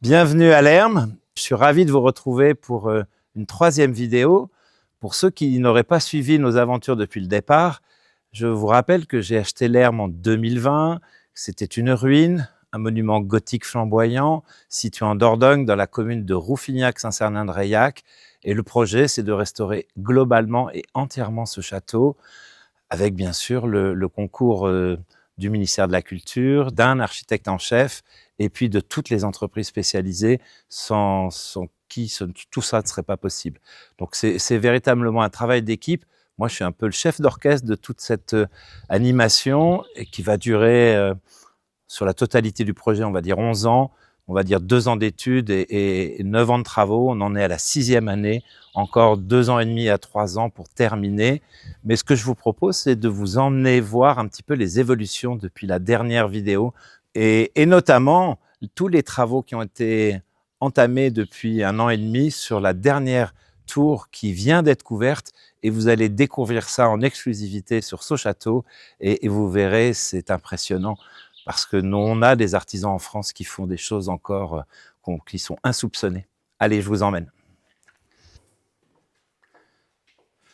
Bienvenue à Lerm. Je suis ravi de vous retrouver pour une troisième vidéo. Pour ceux qui n'auraient pas suivi nos aventures depuis le départ, je vous rappelle que j'ai acheté Lerm en 2020. C'était une ruine, un monument gothique flamboyant situé en Dordogne dans la commune de Rouffignac-Saint-Cernin-de-Reilhac. Et le projet, c'est de restaurer globalement et entièrement ce château avec bien sûr le concours du ministère de la Culture, d'un architecte en chef et puis de toutes les entreprises spécialisées sans qui tout ça ne serait pas possible. Donc c'est véritablement un travail d'équipe. Moi, je suis un peu le chef d'orchestre de toute cette animation et qui va durer sur la totalité du projet, on va dire 11 ans, on va dire 2 ans d'études et 9 ans de travaux. On en est à la 6e année, encore 2 ans et demi à 3 ans pour terminer. Mais ce que je vous propose, c'est de vous emmener voir un petit peu les évolutions depuis la dernière vidéo et notamment tous les travaux qui ont été entamés depuis 1 an et demi sur la dernière tour qui vient d'être couverte. Et vous allez découvrir ça en exclusivité sur ce château et vous verrez, c'est impressionnant. Parce que nous, on a des artisans en France qui font des choses encore qui sont insoupçonnées. Allez, je vous emmène.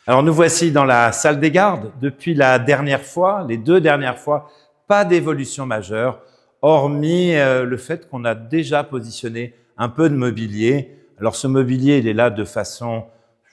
Alors, nous voici dans la salle des gardes. Depuis la dernière fois, les 2 dernières fois, pas d'évolution majeure, hormis le fait qu'on a déjà positionné un peu de mobilier. Alors, ce mobilier, il est là de façon,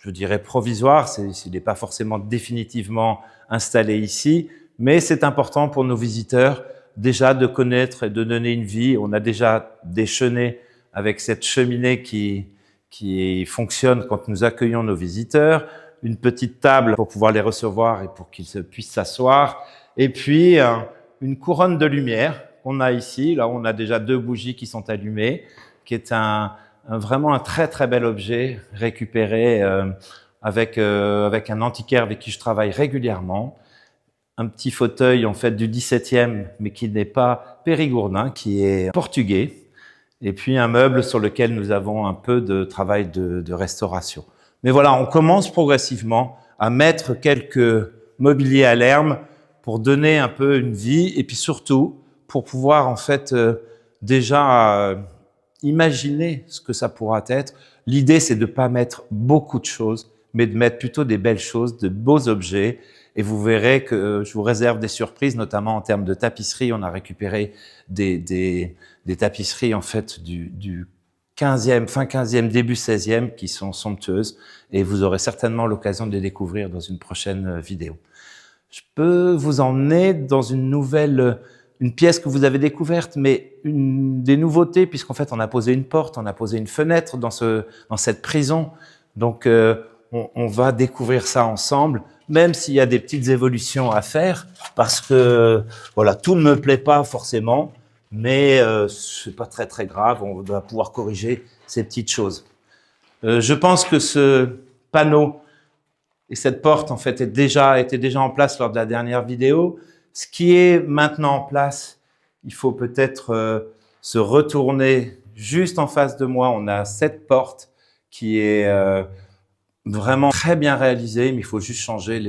je dirais, provisoire. Il n'est pas forcément définitivement installé ici, mais c'est important pour nos visiteurs déjà de connaître et de donner une vie. On a déjà des chenets avec cette cheminée qui fonctionne quand nous accueillons nos visiteurs, une petite table pour pouvoir les recevoir et pour qu'ils puissent s'asseoir, et puis une couronne de lumière qu'on a ici. Là, on a déjà 2 bougies qui sont allumées, qui est vraiment un très très bel objet récupéré avec un antiquaire avec qui je travaille régulièrement. Un petit fauteuil en fait du 17e, mais qui n'est pas périgourdin, qui est portugais, et puis un meuble sur lequel nous avons un peu de travail de restauration. Mais voilà, on commence progressivement à mettre quelques mobiliers à Lerm pour donner un peu une vie, et puis surtout pour pouvoir en fait déjà imaginer ce que ça pourra être. L'idée, c'est de ne pas mettre beaucoup de choses, mais de mettre plutôt des belles choses, de beaux objets. Et vous verrez que je vous réserve des surprises, notamment en termes de tapisserie. On a récupéré des tapisseries en fait du 15e, fin 15e, début 16e qui sont somptueuses. Et vous aurez certainement l'occasion de les découvrir dans une prochaine vidéo. Je peux vous emmener dans une pièce que vous avez découverte, mais des nouveautés, puisqu'en fait on a posé une porte, on a posé une fenêtre dans cette prison. Donc on va découvrir ça ensemble, même s'il y a des petites évolutions à faire, parce que voilà, tout ne me plaît pas forcément, mais c'est pas très très grave, on doit pouvoir corriger ces petites choses. Je pense que ce panneau et cette porte en fait était déjà en place lors de la dernière vidéo. Ce qui est maintenant en place, il faut peut-être se retourner juste en face de moi. On a cette porte qui est vraiment très bien réalisé, mais il faut juste changer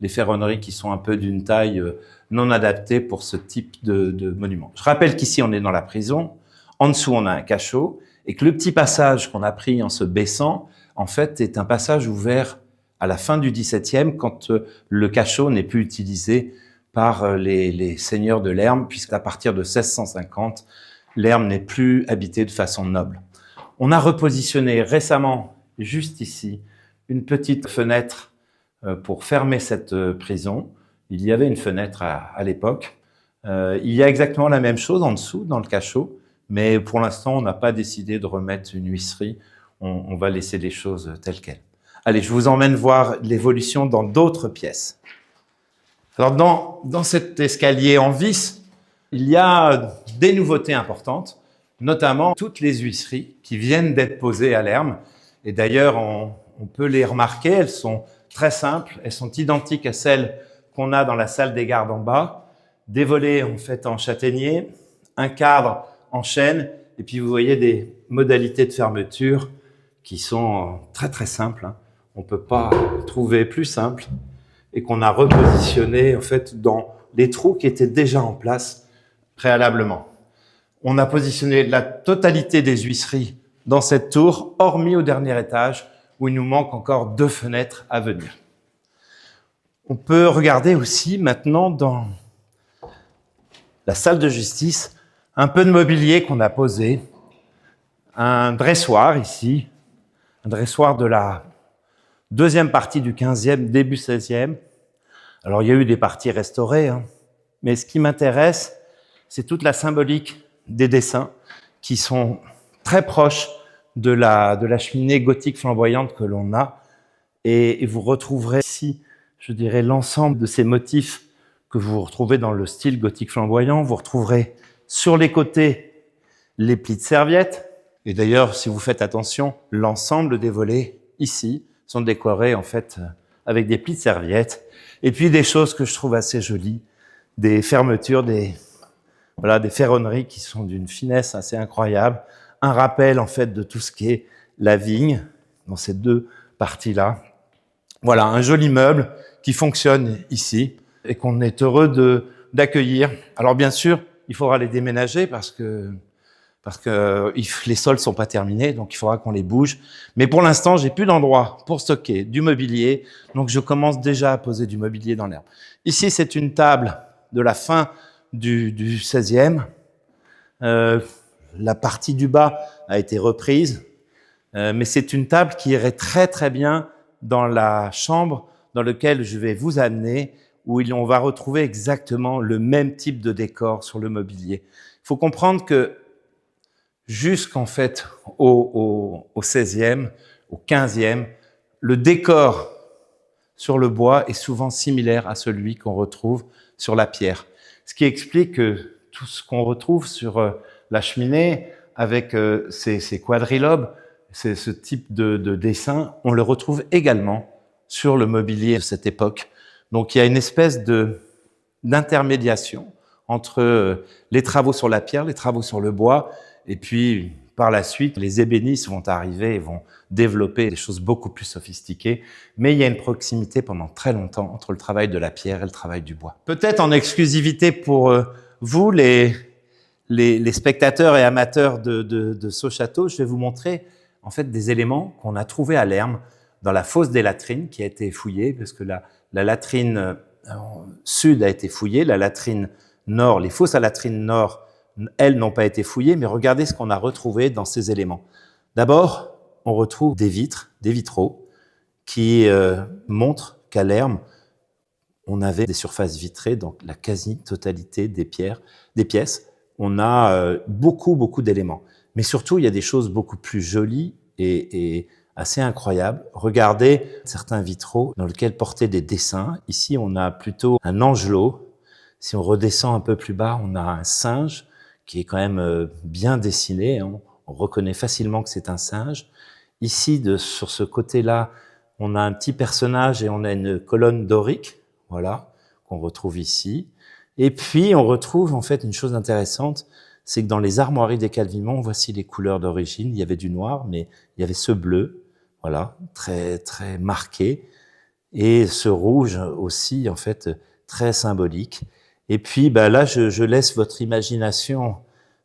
les ferronneries qui sont un peu d'une taille non adaptée pour ce type de monument. Je rappelle qu'ici, on est dans la prison. En dessous, on a un cachot et que le petit passage qu'on a pris en se baissant, en fait, est un passage ouvert à la fin du XVIIe quand le cachot n'est plus utilisé par les seigneurs de Lerm, puisqu'à partir de 1650, Lerm n'est plus habité de façon noble. On a repositionné récemment, juste ici, une petite fenêtre pour fermer cette prison. Il y avait une fenêtre à l'époque. Il y a exactement la même chose en dessous, dans le cachot, mais pour l'instant, on n'a pas décidé de remettre une huisserie. On va laisser les choses telles quelles. Allez, je vous emmène voir l'évolution dans d'autres pièces. Alors, dans cet escalier en vis, il y a des nouveautés importantes, notamment toutes les huisseries qui viennent d'être posées à Lerm. Et d'ailleurs, on peut les remarquer, elles sont très simples, elles sont identiques à celles qu'on a dans la salle des gardes en bas, des volets en fait en châtaignier, un cadre en chêne, et puis vous voyez des modalités de fermeture qui sont très très simples. On ne peut pas trouver plus simple, et qu'on a repositionné en fait dans les trous qui étaient déjà en place préalablement. On a positionné la totalité des huisseries dans cette tour, hormis au dernier étage, où il nous manque encore 2 fenêtres à venir. On peut regarder aussi maintenant dans la salle de justice un peu de mobilier qu'on a posé, un dressoir ici, un dressoir de la deuxième partie du 15e, début 16e. Alors il y a eu des parties restaurées, mais ce qui m'intéresse, c'est toute la symbolique des dessins qui sont très proches de la cheminée gothique flamboyante que l'on a. Et vous retrouverez ici, je dirais, l'ensemble de ces motifs que vous retrouvez dans le style gothique flamboyant. Vous retrouverez sur les côtés les plis de serviettes. Et d'ailleurs, si vous faites attention, l'ensemble des volets ici sont décorés en fait avec des plis de serviettes. Et puis des choses que je trouve assez jolies, des fermetures, des ferronneries qui sont d'une finesse assez incroyable. Un rappel en fait de tout ce qui est la vigne dans ces 2 parties-là. Voilà, un joli meuble qui fonctionne ici et qu'on est heureux d'accueillir. Alors bien sûr, il faudra les déménager parce que les sols sont pas terminés, donc il faudra qu'on les bouge. Mais pour l'instant, j'ai plus d'endroit pour stocker du mobilier, donc je commence déjà à poser du mobilier dans l'herbe. Ici, c'est une table de la fin du 16e. La partie du bas a été reprise, mais c'est une table qui irait très très bien dans la chambre dans laquelle je vais vous amener, où on va retrouver exactement le même type de décor sur le mobilier. Il faut comprendre que jusqu'en fait au 16e, au 15e, le décor sur le bois est souvent similaire à celui qu'on retrouve sur la pierre. Ce qui explique que tout ce qu'on retrouve sur la cheminée, avec ces quadrilobes, ce type de dessin, on le retrouve également sur le mobilier de cette époque. Donc il y a une espèce d'intermédiation entre les travaux sur la pierre, les travaux sur le bois, et puis par la suite, les ébénistes vont arriver et vont développer des choses beaucoup plus sophistiquées. Mais il y a une proximité pendant très longtemps entre le travail de la pierre et le travail du bois. Peut-être en exclusivité pour vous, les spectateurs et amateurs de ce château, je vais vous montrer en fait des éléments qu'on a trouvés à Lermes dans la fosse des latrines qui a été fouillée, parce que la latrine sud a été fouillée, la latrine nord, les fosses à latrine nord, elles n'ont pas été fouillées, mais regardez ce qu'on a retrouvé dans ces éléments. D'abord, on retrouve des vitraux qui montrent qu'à Lermes, on avait des surfaces vitrées, donc la quasi-totalité des pièces. On a beaucoup d'éléments. Mais surtout, il y a des choses beaucoup plus jolies et assez incroyables. Regardez certains vitraux dans lesquels portaient des dessins. Ici, on a plutôt un angelot. Si on redescend un peu plus bas, on a un singe qui est quand même bien dessiné. On reconnaît facilement que c'est un singe. Ici, sur ce côté-là, on a un petit personnage et on a une colonne dorique, voilà, qu'on retrouve ici. Et puis, on retrouve en fait une chose intéressante, c'est que dans les armoiries des Calvimont, voici les couleurs d'origine. Il y avait du noir, mais il y avait ce bleu, voilà, très très marqué, et ce rouge aussi, en fait, très symbolique. Et puis, là, je laisse votre imagination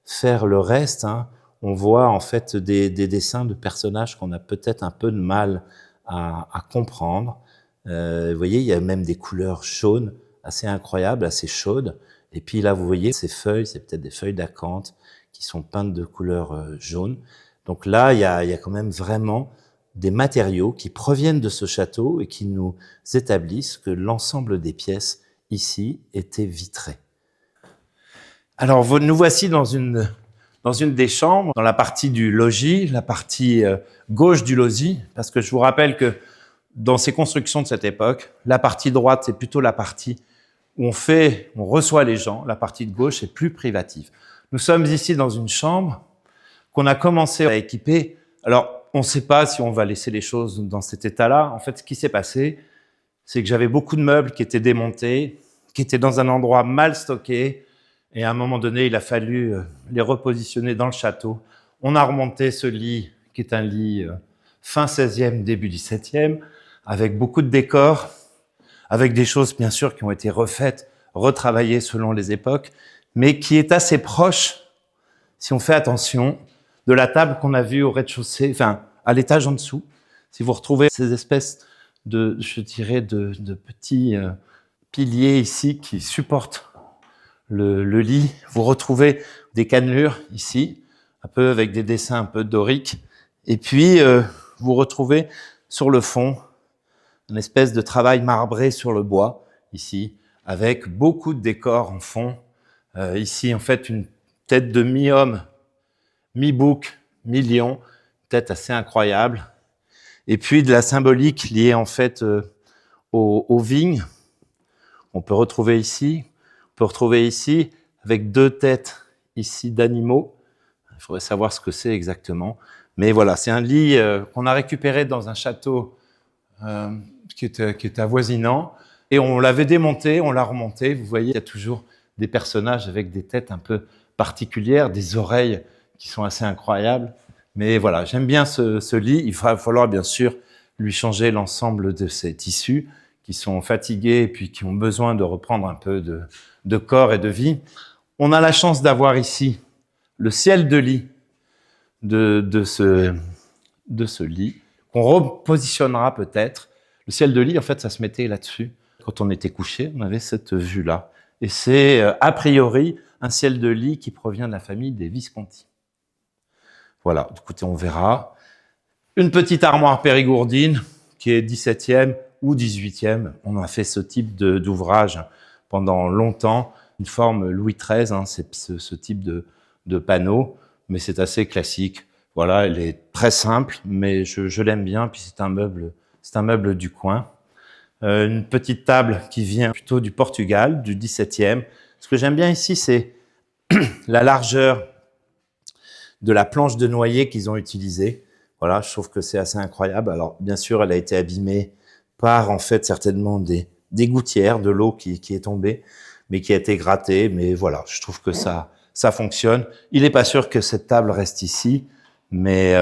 faire le reste. On voit en fait des dessins de personnages qu'on a peut-être un peu de mal à comprendre. Vous voyez, il y a même des couleurs jaunes assez incroyables, assez chaudes. Et puis là, vous voyez, ces feuilles, c'est peut-être des feuilles d'acanthe qui sont peintes de couleur jaune. Donc là, il y a quand même vraiment des matériaux qui proviennent de ce château et qui nous établissent que l'ensemble des pièces ici étaient vitrées. Alors, nous voici dans une des chambres, dans la partie du logis, la partie gauche du logis, parce que je vous rappelle que dans ces constructions de cette époque, la partie droite, c'est plutôt la partie où on reçoit les gens, la partie de gauche est plus privative. Nous sommes ici dans une chambre qu'on a commencé à équiper. Alors, on ne sait pas si on va laisser les choses dans cet état-là. En fait, ce qui s'est passé, c'est que j'avais beaucoup de meubles qui étaient démontés, qui étaient dans un endroit mal stocké, et à un moment donné, il a fallu les repositionner dans le château. On a remonté ce lit, qui est un lit fin 16e, début 17e, avec beaucoup de décors, avec des choses, bien sûr, qui ont été refaites, retravaillées selon les époques, mais qui est assez proche si on fait attention, de la table qu'on a vue au rez-de-chaussée, enfin, à l'étage en dessous. Si vous retrouvez ces espèces de, je dirais, de petits piliers ici qui supportent le lit, vous retrouvez des cannelures ici, un peu avec des dessins un peu doriques. Et puis, vous retrouvez sur le fond une espèce de travail marbré sur le bois, ici, avec beaucoup de décors en fond. Ici, en fait, une tête de mi-homme, mi-bouc, mi-lion, tête assez incroyable. Et puis, de la symbolique liée, en fait, aux vignes. On peut retrouver ici, avec deux têtes ici d'animaux. Il faudrait savoir ce que c'est exactement. Mais voilà, c'est un lit qu'on a récupéré dans un château qui est avoisinant. Et on l'avait démonté, on l'a remonté. Vous voyez, il y a toujours des personnages avec des têtes un peu particulières, des oreilles qui sont assez incroyables. Mais voilà, j'aime bien ce lit. Il va falloir bien sûr lui changer l'ensemble de ses tissus qui sont fatigués et puis qui ont besoin de reprendre un peu de corps et de vie. On a la chance d'avoir ici le ciel de lit de ce lit, qu'on repositionnera peut-être. Le ciel de lit, en fait, ça se mettait là-dessus. Quand on était couché, on avait cette vue-là. Et c'est, a priori, un ciel de lit qui provient de la famille des Visconti. Voilà, écoutez, on verra. Une petite armoire périgourdine, qui est 17e ou 18e. On a fait ce type d'ouvrage pendant longtemps. Une forme Louis XIII, hein, c'est ce type de panneau, mais c'est assez classique. Voilà, elle est très simple, mais je l'aime bien, puis c'est un meuble du coin. Une petite table qui vient plutôt du Portugal, du 17e. Ce que j'aime bien ici, c'est la largeur de la planche de noyer qu'ils ont utilisée. Voilà, je trouve que c'est assez incroyable. Alors, bien sûr, elle a été abîmée par, en fait, certainement des gouttières, de l'eau qui est tombée, mais qui a été grattée. Mais voilà, je trouve que ça fonctionne. Il n'est pas sûr que cette table reste ici, mais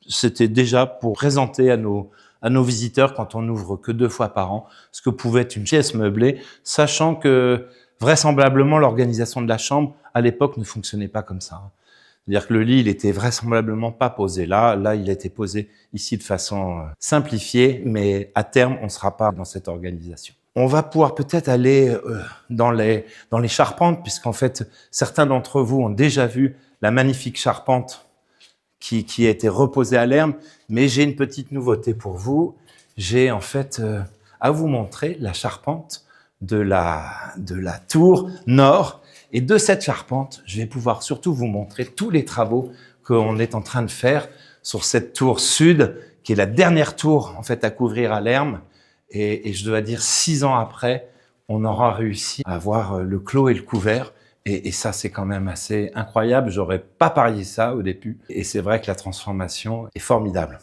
c'était déjà pour présenter à nos visiteurs, quand on n'ouvre que 2 fois par an, ce que pouvait être une pièce meublée, sachant que vraisemblablement l'organisation de la chambre à l'époque ne fonctionnait pas comme ça. C'est-à-dire que le lit, il était vraisemblablement pas posé là. Là, il a été posé ici de façon simplifiée, mais à terme, on ne sera pas dans cette organisation. On va pouvoir peut-être aller dans les charpentes, puisqu'en fait, certains d'entre vous ont déjà vu la magnifique charpente qui a été reposée à l'herbe. Mais j'ai une petite nouveauté pour vous. J'ai en fait à vous montrer la charpente de la tour nord. Et de cette charpente, je vais pouvoir surtout vous montrer tous les travaux qu'on est en train de faire sur cette tour sud, qui est la dernière tour en fait à couvrir à l'herbe. Et je dois dire, 6 ans après, on aura réussi à avoir le clos et le couvert. Et ça, c'est quand même assez incroyable. J'aurais pas parié ça au début. Et c'est vrai que la transformation est formidable.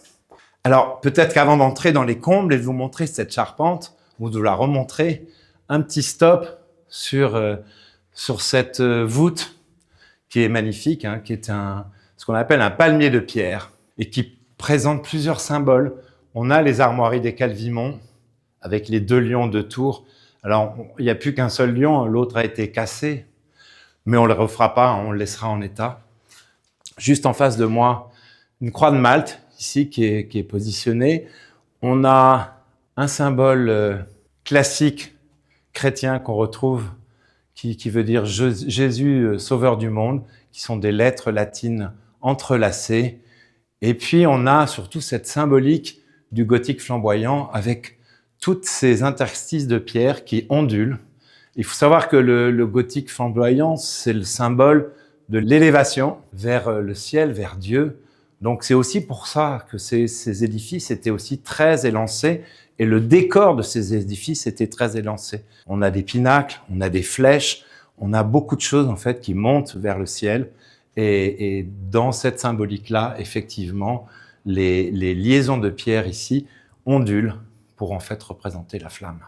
Alors, peut-être qu'avant d'entrer dans les combles et de vous montrer cette charpente, ou de la remontrer, un petit stop sur cette voûte qui est magnifique, hein, qui est ce qu'on appelle un palmier de pierre et qui présente plusieurs symboles. On a les armoiries des Calvimont avec les 2 lions de Tours. Alors, il n'y a plus qu'un seul lion, l'autre a été cassé, mais on ne le refera pas, on le laissera en état. Juste en face de moi, une croix de Malte, ici, qui est positionnée. On a un symbole classique chrétien qu'on retrouve, qui veut dire Jésus, sauveur du monde, qui sont des lettres latines entrelacées. Et puis, on a surtout cette symbolique du gothique flamboyant avec toutes ces interstices de pierre qui ondulent. Il faut savoir que le gothique flamboyant, c'est le symbole de l'élévation vers le ciel, vers Dieu. Donc, c'est aussi pour ça que ces édifices étaient aussi très élancés. Et le décor de ces édifices était très élancé. On a des pinacles, on a des flèches, on a beaucoup de choses en fait qui montent vers le ciel. Et dans cette symbolique-là, effectivement, les liaisons de pierre ici ondulent pour en fait représenter la flamme.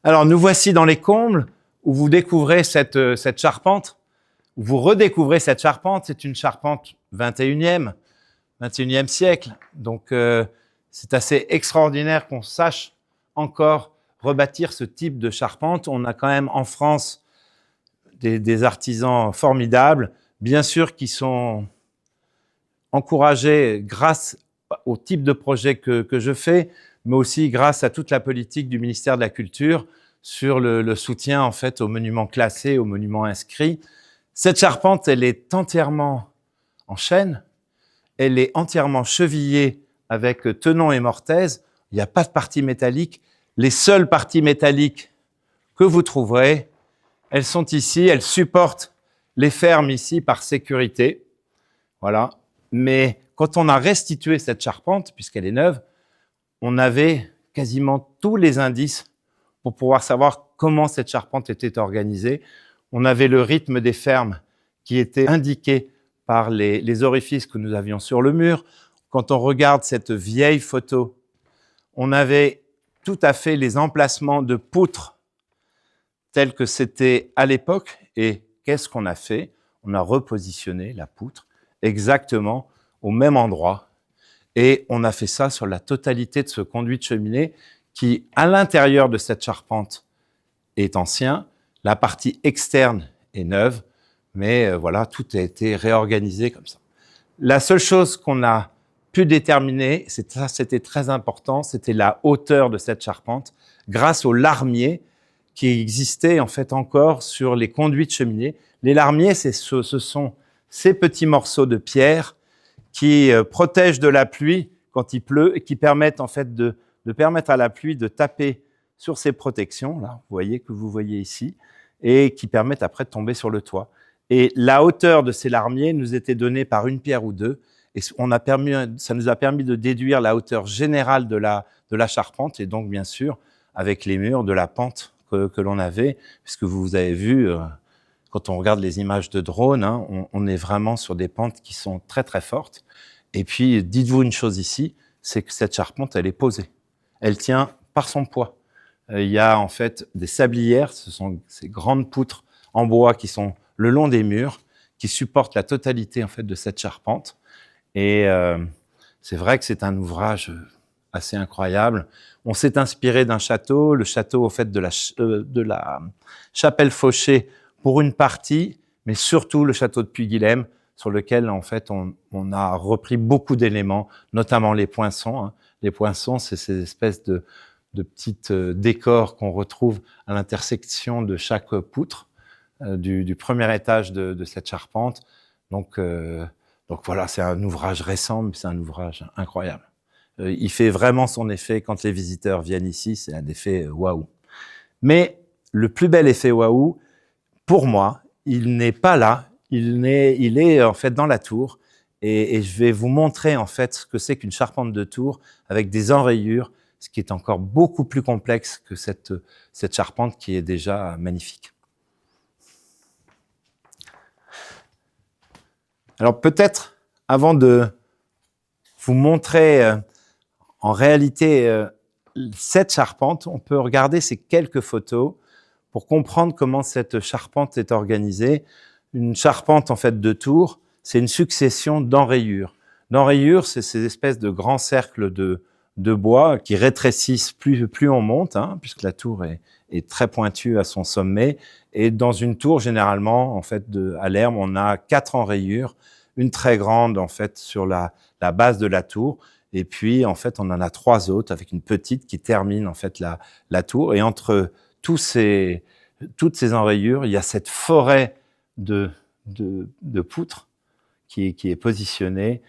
Alors nous voici dans les combles où vous découvrez cette charpente, où vous redécouvrez cette charpente. C'est une charpente 21e siècle. Donc c'est assez extraordinaire qu'on sache encore rebâtir ce type de charpente. On a quand même en France des artisans formidables. bien sûr qui sont encouragés grâce au type de projet que je fais, mais aussi grâce à toute la politique du ministère de la Culture sur le soutien en fait aux monuments classés, aux monuments inscrits. Cette charpente, elle est entièrement en chêne, elle est entièrement chevillée avec tenon et mortaise, il n'y a pas de partie métallique. Les seules parties métalliques que vous trouverez, elles sont ici, elles supportent les fermes ici par sécurité. Voilà. Mais quand on a restitué cette charpente, puisqu'elle est neuve, on avait quasiment tous les indices pour pouvoir savoir comment cette charpente était organisée. On avait le rythme des fermes qui était indiqué par les orifices que nous avions sur le mur. Quand on regarde cette vieille photo, on avait tout à fait les emplacements de poutres tels que c'était à l'époque. Et qu'est-ce qu'on a fait? On a repositionné la poutre exactement au même endroit. Et on a fait ça sur la totalité de ce conduit de cheminée qui, à l'intérieur de cette charpente, est ancien. La partie externe est neuve, mais voilà, tout a été réorganisé comme ça. La seule chose qu'on a pu déterminer, c'était très important, c'était la hauteur de cette charpente, grâce aux larmiers qui existaient en fait encore sur les conduits de cheminée. Les larmiers, ce sont ces petits morceaux de pierre qui protègent de la pluie quand il pleut et qui permettent en fait de permettre à la pluie de taper sur ces protections, là, vous voyez ici, et qui permettent après de tomber sur le toit. Et la hauteur de ces larmiers nous était donnée par une pierre ou deux, et ça nous a permis de déduire la hauteur générale de la charpente, et donc bien sûr, avec les murs, de la pente que l'on avait, puisque vous avez vu, quand on regarde les images de drone, hein, on est vraiment sur des pentes qui sont très très fortes. Et puis, dites-vous une chose ici, c'est que cette charpente, elle est posée. Elle tient par son poids. Il y a en fait des sablières, ce sont ces grandes poutres en bois qui sont le long des murs, qui supportent la totalité en fait de cette charpente. Et c'est vrai que c'est un ouvrage assez incroyable. On s'est inspiré d'un château, le château au fait de la chapelle Fauché pour une partie, mais surtout le château de Puy-Guilhem, sur lequel en fait on a repris beaucoup d'éléments, notamment les poinçons. Hein. Les poinçons, c'est ces espèces de petites décors qu'on retrouve à l'intersection de chaque poutre du premier étage de cette charpente. Donc voilà, c'est un ouvrage récent, mais c'est un ouvrage incroyable. Il fait vraiment son effet quand les visiteurs viennent ici, c'est un effet waouh. Mais le plus bel effet waouh, pour moi, il n'est pas là, il est en fait dans la tour, et je vais vous montrer en fait ce que c'est qu'une charpente de tour avec des enrayures, ce qui est encore beaucoup plus complexe que cette charpente qui est déjà magnifique. Alors peut-être, avant de vous montrer en réalité cette charpente, on peut regarder ces quelques photos pour comprendre comment cette charpente est organisée. Une charpente en fait de tour, c'est une succession d'enrayures. D'enrayures, c'est ces espèces de grands cercles de bois qui rétrécissent plus on monte, hein, puisque la tour est très pointue à son sommet. Et dans une tour, généralement, en fait, à l'herbe, on a 4 enrayures, une très grande en fait sur la base de la tour, et puis en fait on en a 3 autres avec une petite qui termine en fait la tour. Et entre toutes ces enrayures, il y a cette forêt de poutres qui est positionnée.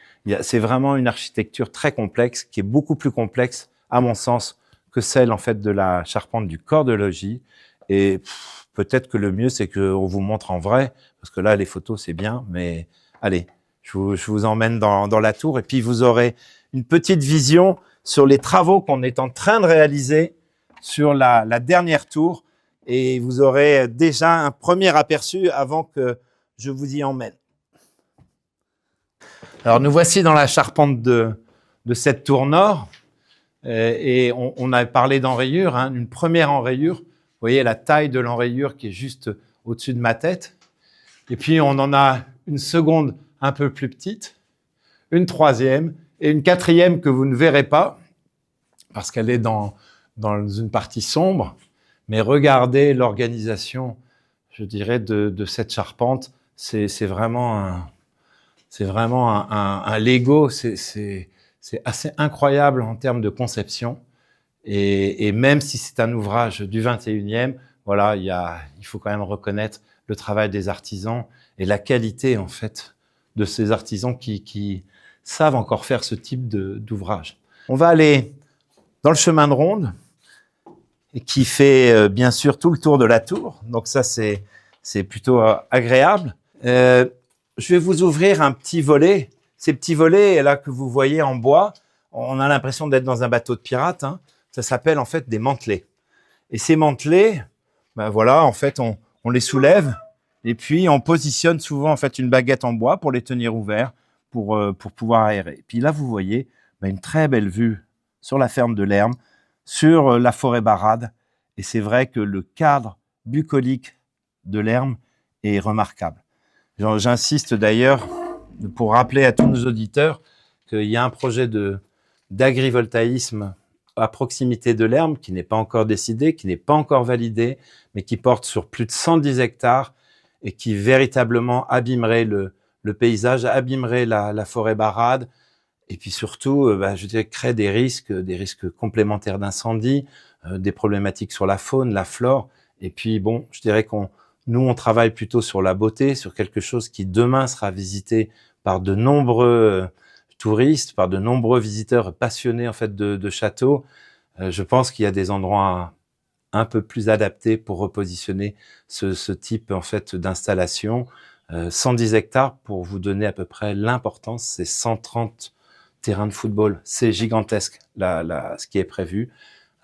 C'est vraiment une architecture très complexe, qui est beaucoup plus complexe, à mon sens, que celle en fait de la charpente du corps de logis. Et peut-être que le mieux, c'est qu'on vous montre en vrai, parce que là, les photos, c'est bien, mais allez, je vous emmène dans la tour, et puis vous aurez une petite vision sur les travaux qu'on est en train de réaliser sur la dernière tour, et vous aurez déjà un premier aperçu avant que je vous y emmène. Alors, nous voici dans la charpente de cette tour nord, et on a parlé d'enrayure, hein, une première enrayure. Vous voyez la taille de l'enrayure qui est juste au-dessus de ma tête. Et puis, on en a une seconde un peu plus petite, une troisième et une quatrième que vous ne verrez pas parce qu'elle est dans une partie sombre. Mais regardez l'organisation, je dirais, de cette charpente. c'est vraiment un Lego. C'est assez incroyable en termes de conception. Et même si c'est un ouvrage du 21e, voilà, il faut quand même reconnaître le travail des artisans et la qualité, en fait, de ces artisans qui savent encore faire ce type d'ouvrage. On va aller dans le chemin de ronde, qui fait bien sûr tout le tour de la tour. Donc ça, c'est plutôt agréable. Je vais vous ouvrir un petit volet. Ces petits volets là que vous voyez en bois, on a l'impression d'être dans un bateau de pirate, hein. Ça s'appelle en fait des mantelets. Et ces mantelets, ben voilà, en fait, on les soulève et puis on positionne souvent en fait une baguette en bois pour les tenir ouverts, pour pouvoir aérer. Puis là, vous voyez ben, une très belle vue sur la ferme de Lermes, sur la forêt Barade. Et c'est vrai que le cadre bucolique de Lermes est remarquable. J'insiste d'ailleurs pour rappeler à tous nos auditeurs qu'il y a un projet d'agrivoltaïsme à proximité de Lermes, qui n'est pas encore décidé, qui n'est pas encore validé, mais qui porte sur plus de 110 hectares et qui véritablement abîmerait le paysage, abîmerait la forêt Barade, et puis surtout, je dirais, crée des risques complémentaires d'incendie, des problématiques sur la faune, la flore. Et puis bon, je dirais nous, on travaille plutôt sur la beauté, sur quelque chose qui demain sera visité par de nombreux touristes, par de nombreux visiteurs passionnés en fait de châteaux. Je pense qu'il y a des endroits un peu plus adaptés pour repositionner ce type en fait d'installation. 110 hectares, pour vous donner à peu près l'importance, c'est 130 terrains de football. C'est gigantesque ce qui est prévu.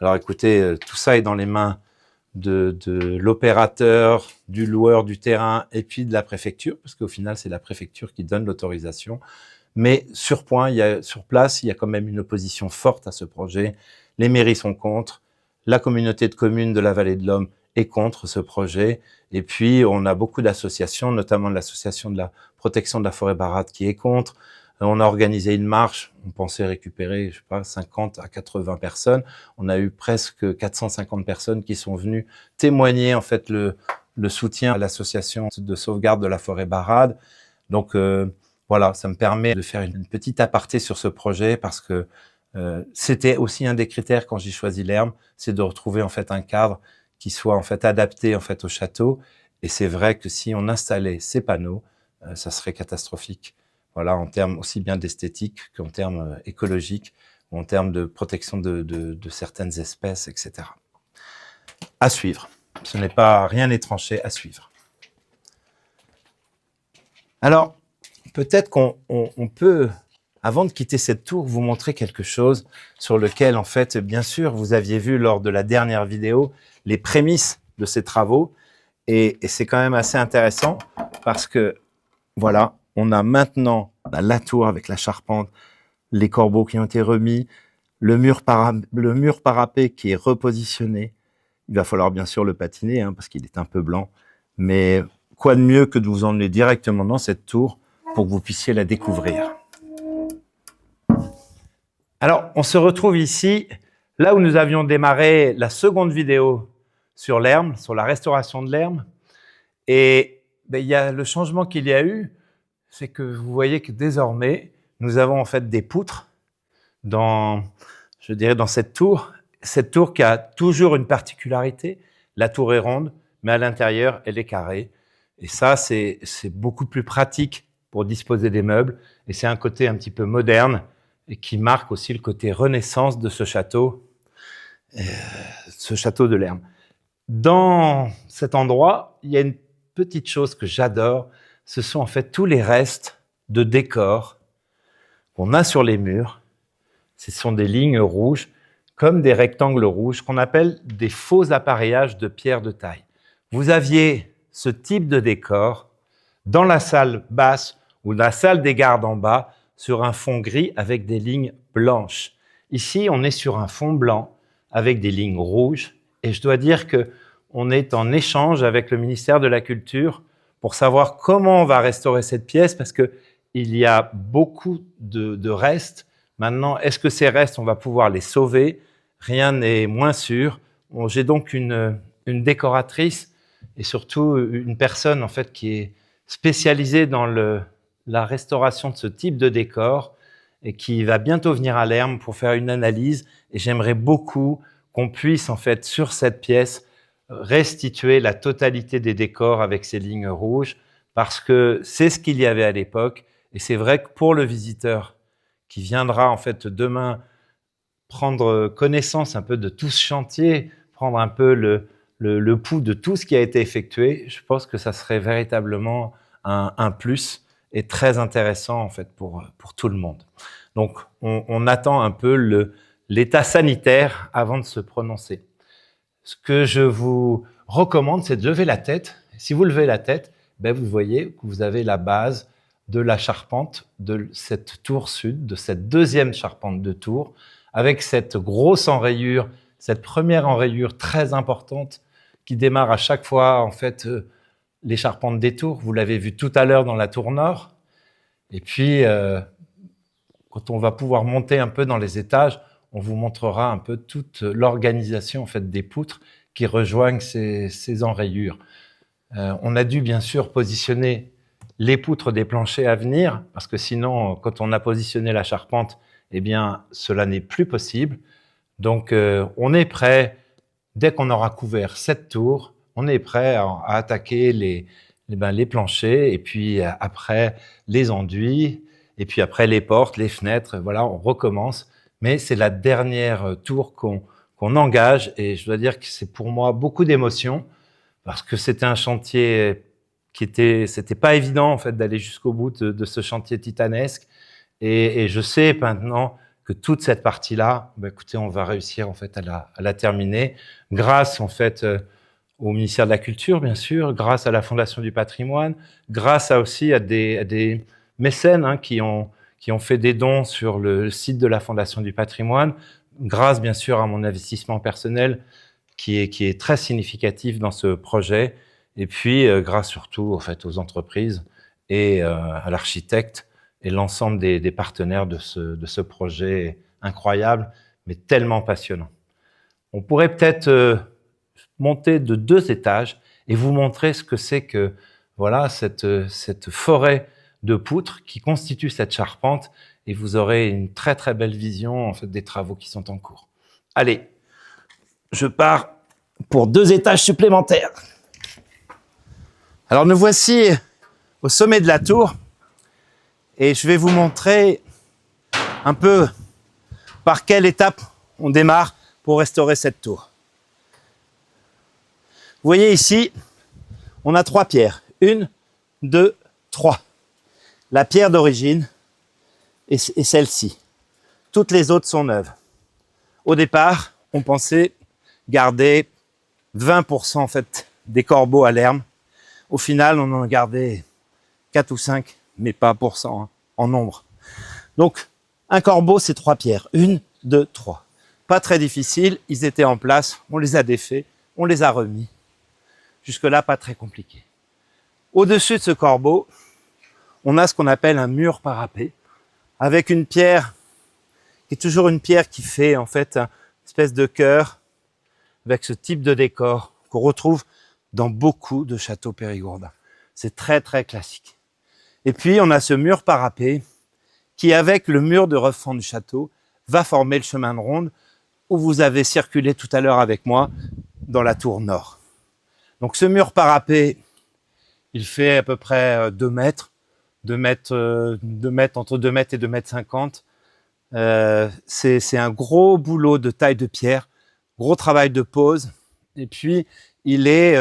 Alors écoutez, tout ça est dans les mains de l'opérateur, du loueur du terrain et puis de la préfecture, parce qu'au final, c'est la préfecture qui donne l'autorisation. Mais sur place, il y a quand même une opposition forte à ce projet. Les mairies sont contre, la communauté de communes de la Vallée de l'Homme est contre ce projet. Et puis, on a beaucoup d'associations, notamment l'association de la protection de la forêt Barade qui est contre. On a organisé une marche, on pensait récupérer, je sais pas, 50 à 80 personnes. On a eu presque 450 personnes qui sont venues témoigner en fait le soutien à l'association de sauvegarde de la forêt Barade. Donc voilà, ça me permet de faire une petite aparté sur ce projet parce que c'était aussi un des critères quand j'ai choisi Lermes, c'est de retrouver en fait un cadre qui soit en fait adapté en fait au château. Et c'est vrai que si on installait ces panneaux, ça serait catastrophique. Voilà, en termes aussi bien d'esthétique qu'en termes écologiques, ou en termes de protection de certaines espèces, etc. À suivre. Ce n'est pas rien n'est tranché, à suivre. Alors, peut-être qu'on peut, avant de quitter cette tour, vous montrer quelque chose sur lequel, en fait, bien sûr, vous aviez vu lors de la dernière vidéo les prémices de ces travaux. Et c'est quand même assez intéressant parce que, voilà, on a maintenant la tour avec la charpente, les corbeaux qui ont été remis, le mur parapet qui est repositionné. Il va falloir bien sûr le patiner hein, parce qu'il est un peu blanc. Mais quoi de mieux que de vous emmener directement dans cette tour pour que vous puissiez la découvrir. Alors, on se retrouve ici, là où nous avions démarré la seconde vidéo sur Lermes, sur la restauration de Lermes. Et il y a le changement qu'il y a eu, c'est que vous voyez que désormais, nous avons en fait des poutres dans cette tour. Cette tour qui a toujours une particularité, la tour est ronde, mais à l'intérieur, elle est carrée. Et ça, c'est beaucoup plus pratique pour disposer des meubles. Et c'est un côté un petit peu moderne et qui marque aussi le côté renaissance de ce château de Lermes. Dans cet endroit, il y a une petite chose que j'adore, ce sont en fait tous les restes de décors qu'on a sur les murs. Ce sont des lignes rouges, comme des rectangles rouges, qu'on appelle des faux appareillages de pierre de taille. Vous aviez ce type de décor dans la salle basse ou dans la salle des gardes en bas, sur un fond gris avec des lignes blanches. Ici, on est sur un fond blanc avec des lignes rouges. Et je dois dire qu'on est en échange avec le ministère de la Culture pour savoir comment on va restaurer cette pièce, parce qu'il y a beaucoup de restes. Maintenant, est-ce que ces restes, on va pouvoir les sauver? Rien n'est moins sûr. J'ai donc une décoratrice et surtout une personne en fait qui spécialisé dans la restauration de ce type de décor et qui va bientôt venir à Lerm pour faire une analyse. Et j'aimerais beaucoup qu'on puisse, en fait, sur cette pièce, restituer la totalité des décors avec ces lignes rouges, parce que c'est ce qu'il y avait à l'époque. Et c'est vrai que pour le visiteur qui viendra, en fait, demain, prendre connaissance un peu de tout ce chantier, prendre un peu le pouls de tout ce qui a été effectué, je pense que ça serait véritablement un plus et très intéressant en fait pour tout le monde. Donc on attend un peu l'état sanitaire avant de se prononcer. Ce que je vous recommande, c'est de lever la tête. Si vous levez la tête, ben vous voyez que vous avez la base de la charpente de cette tour sud, de cette deuxième charpente de tour, avec cette grosse enrayure, cette première enrayure très importante qui démarre à chaque fois, en fait, les charpentes des tours. Vous l'avez vu tout à l'heure dans la tour nord. Et puis, quand on va pouvoir monter un peu dans les étages, on vous montrera un peu toute l'organisation, en fait, des poutres qui rejoignent ces enrayures. On a dû, bien sûr, positionner les poutres des planchers à venir, parce que sinon, quand on a positionné la charpente, eh bien, cela n'est plus possible. Donc, on est prêt, dès qu'on aura couvert cette tour, on est prêt à attaquer les planchers, et puis après, les enduits, et puis après, les portes, les fenêtres. Voilà, on recommence. Mais c'est la dernière tour qu'on engage, et je dois dire que c'est pour moi beaucoup d'émotion, parce que c'était un chantier c'était pas évident en fait d'aller jusqu'au bout de ce chantier titanesque. Et je sais maintenant que toute cette partie-là, bah, écoutez, on va réussir en fait à la terminer grâce en fait au ministère de la Culture, bien sûr, grâce à la Fondation du Patrimoine, grâce aussi à des mécènes hein, qui ont fait des dons sur le site de la Fondation du Patrimoine, grâce bien sûr à mon investissement personnel qui est très significatif dans ce projet, et puis grâce surtout en fait aux entreprises et à l'architecte et l'ensemble des partenaires de ce projet incroyable, mais tellement passionnant. On pourrait peut-être monter de 2 étages et vous montrer ce que c'est que voilà cette forêt de poutres qui constitue cette charpente, et vous aurez une très très belle vision en fait des travaux qui sont en cours. Allez, je pars pour 2 étages supplémentaires. Alors nous voici au sommet de la tour et je vais vous montrer un peu par quelle étape on démarre pour restaurer cette tour. Vous voyez ici, on a 3 pierres. 1, 2, 3. La pierre d'origine et celle-ci. Toutes les autres sont neuves. Au départ, on pensait garder 20% en fait des corbeaux à Lerm. Au final, on en a gardé 4 ou 5, mais pas pour cent, hein, en nombre. Donc, un corbeau, c'est 3 pierres. 1, 2, 3. Pas très difficile, ils étaient en place, on les a défaits, on les a remis. Jusque-là, pas très compliqué. Au-dessus de ce corbeau, on a ce qu'on appelle un mur parapet, avec une pierre, qui est toujours une pierre qui fait en fait une espèce de cœur, avec ce type de décor qu'on retrouve dans beaucoup de châteaux périgourdins. C'est très très classique. Et puis on a ce mur parapet qui, avec le mur de refend du château, va former le chemin de ronde où vous avez circulé tout à l'heure avec moi dans la tour nord. Donc ce mur parapet, il fait à peu près 2 mètres, entre 2 mètres et 2 mètres 50. C'est un gros boulot de taille de pierre, gros travail de pose, et puis il est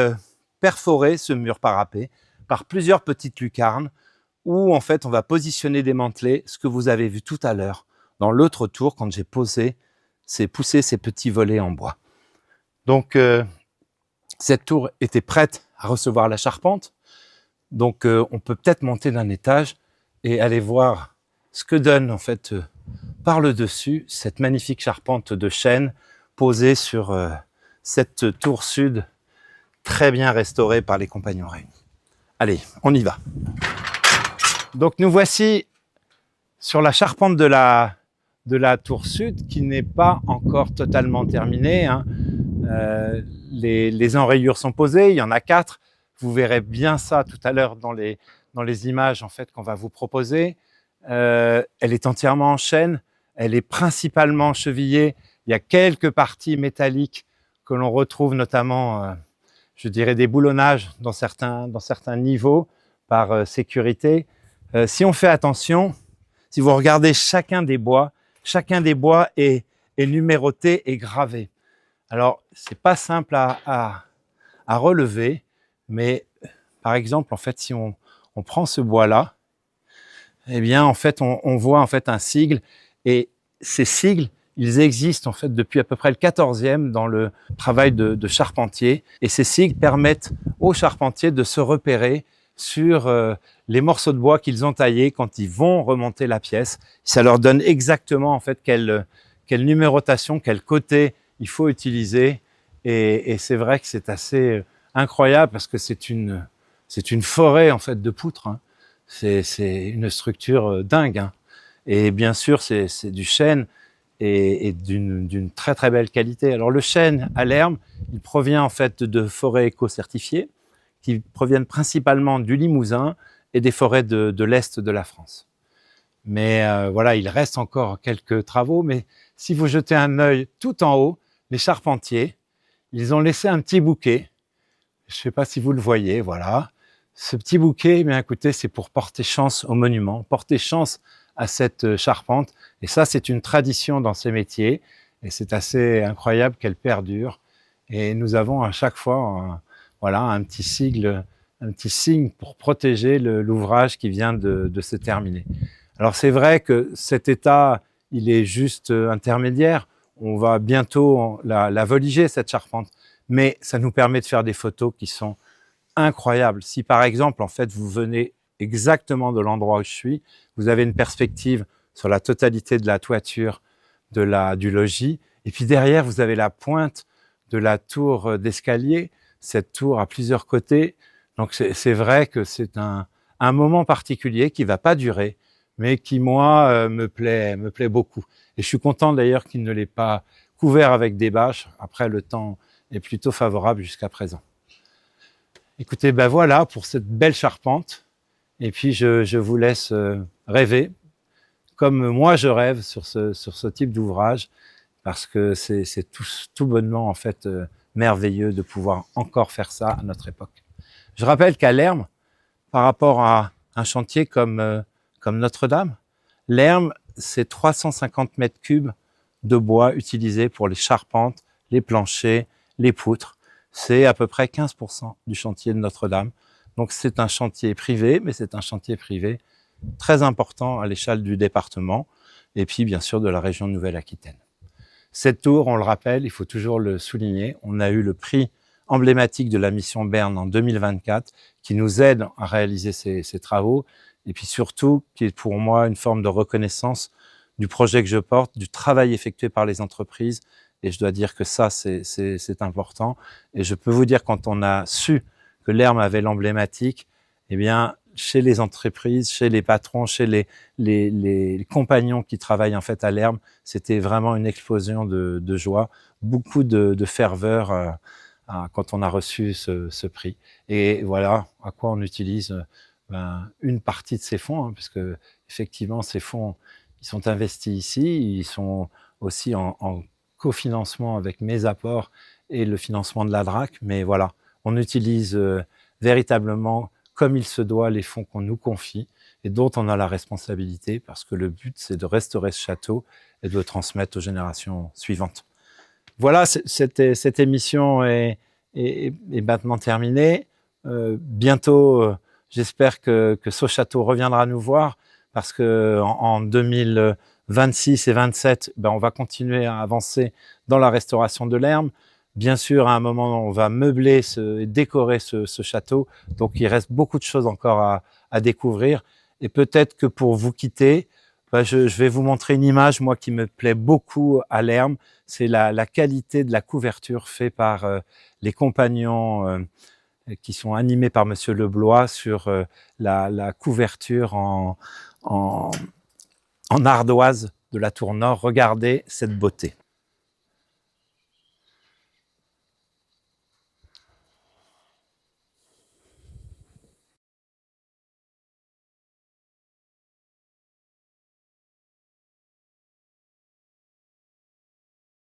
perforé, ce mur parapet, par plusieurs petites lucarnes où en fait on va positionner des mantelets, ce que vous avez vu tout à l'heure dans l'autre tour quand j'ai poussé ces petits volets en bois. Donc cette tour était prête à recevoir la charpente, donc on peut peut-être monter d'un étage et aller voir ce que donne en fait par le dessus cette magnifique charpente de chêne posée sur cette tour sud très bien restaurée par les Compagnons réunis. Allez, on y va. Donc nous voici sur la charpente de la tour sud qui n'est pas encore totalement terminée, hein. Les enrayures sont posées, il y en a 4. Vous verrez bien ça tout à l'heure dans les images en fait qu'on va vous proposer. Elle est entièrement en chêne, elle est principalement chevillée. Il y a quelques parties métalliques que l'on retrouve notamment, je dirais, des boulonnages dans certains niveaux par sécurité. Si on fait attention, si vous regardez chacun des bois est numéroté et gravé. Alors, c'est pas simple à relever, mais par exemple, en fait, si on prend ce bois-là, eh bien, en fait, on voit en fait un sigle, et ces sigles, ils existent en fait depuis à peu près le 14e dans le travail de charpentier, et ces sigles permettent aux charpentiers de se repérer sur les morceaux de bois qu'ils ont taillés quand ils vont remonter la pièce. Ça leur donne exactement en fait quelle numérotation, quel côté il faut utiliser, et c'est vrai que c'est assez incroyable parce que c'est une forêt en fait de poutres, hein. C'est une structure dingue, hein. Et bien sûr c'est du chêne et d'une très très belle qualité. Alors le chêne à l'herbe, il provient en fait de forêts éco-certifiées qui proviennent principalement du Limousin et des forêts de l'Est de la France. Mais voilà, il reste encore quelques travaux, mais si vous jetez un œil tout en haut, les charpentiers, ils ont laissé un petit bouquet. Je ne sais pas si vous le voyez, voilà. Ce petit bouquet, eh bien écoutez, c'est pour porter chance au monument, porter chance à cette charpente. Et ça, c'est une tradition dans ces métiers. Et c'est assez incroyable qu'elle perdure. Et nous avons à chaque fois un petit signe pour protéger l'ouvrage qui vient de se terminer. Alors c'est vrai que cet état, il est juste intermédiaire. On va bientôt la voliger, cette charpente. Mais ça nous permet de faire des photos qui sont incroyables. Si par exemple, en fait, vous venez exactement de l'endroit où je suis, vous avez une perspective sur la totalité de la toiture du logis. Et puis derrière, vous avez la pointe de la tour d'escalier, cette tour à plusieurs côtés. Donc c'est vrai que c'est un moment particulier qui va pas durer, mais qui, moi, me plaît beaucoup. Et je suis content d'ailleurs qu'il ne l'ait pas couvert avec des bâches. Après, le temps est plutôt favorable jusqu'à présent. Écoutez, ben voilà pour cette belle charpente. Et puis, je vous laisse rêver, comme moi je rêve sur ce type d'ouvrage, parce que c'est tout bonnement, en fait, merveilleux de pouvoir encore faire ça à notre époque. Je rappelle qu'à Lermes, par rapport à un chantier comme Notre-Dame, Lermes, c'est 350 mètres cubes de bois utilisés pour les charpentes, les planchers, les poutres. C'est à peu près 15% du chantier de Notre-Dame. Donc c'est un chantier privé, mais c'est un chantier privé très important à l'échelle du département et puis bien sûr de la région de Nouvelle-Aquitaine. Cette tour, on le rappelle, il faut toujours le souligner, on a eu le prix emblématique de la mission Berne en 2024 qui nous aide à réaliser ces travaux et puis surtout qui est pour moi une forme de reconnaissance du projet que je porte, du travail effectué par les entreprises. Et je dois dire que ça, c'est important. Et je peux vous dire, quand on a su que l'Herme avait l'emblématique, eh bien, chez les entreprises, chez les patrons, chez les compagnons qui travaillent en fait à l'Herme, c'était vraiment une explosion de joie, beaucoup de ferveur quand on a reçu ce prix. Et voilà à quoi on utilise une partie de ces fonds, hein, puisque effectivement, ces fonds, ils sont investis ici, ils sont aussi en cofinancement avec mes apports et le financement de la DRAC, mais voilà, on utilise véritablement comme il se doit les fonds qu'on nous confie et dont on a la responsabilité parce que le but c'est de restaurer ce château et de le transmettre aux générations suivantes. Voilà, cette émission est maintenant terminée. Bientôt, j'espère que ce château reviendra nous voir parce que en 2026 et 27, on va continuer à avancer dans la restauration de l'Herme. Bien sûr, à un moment, on va meubler et décorer ce château. Donc, il reste beaucoup de choses encore à découvrir. Et peut-être que pour vous quitter, je vais vous montrer une image, moi, qui me plaît beaucoup à l'Herme. C'est la qualité de la couverture faite par les compagnons qui sont animés par Monsieur Leblois sur la couverture en ardoise de la tour nord. Regardez cette beauté.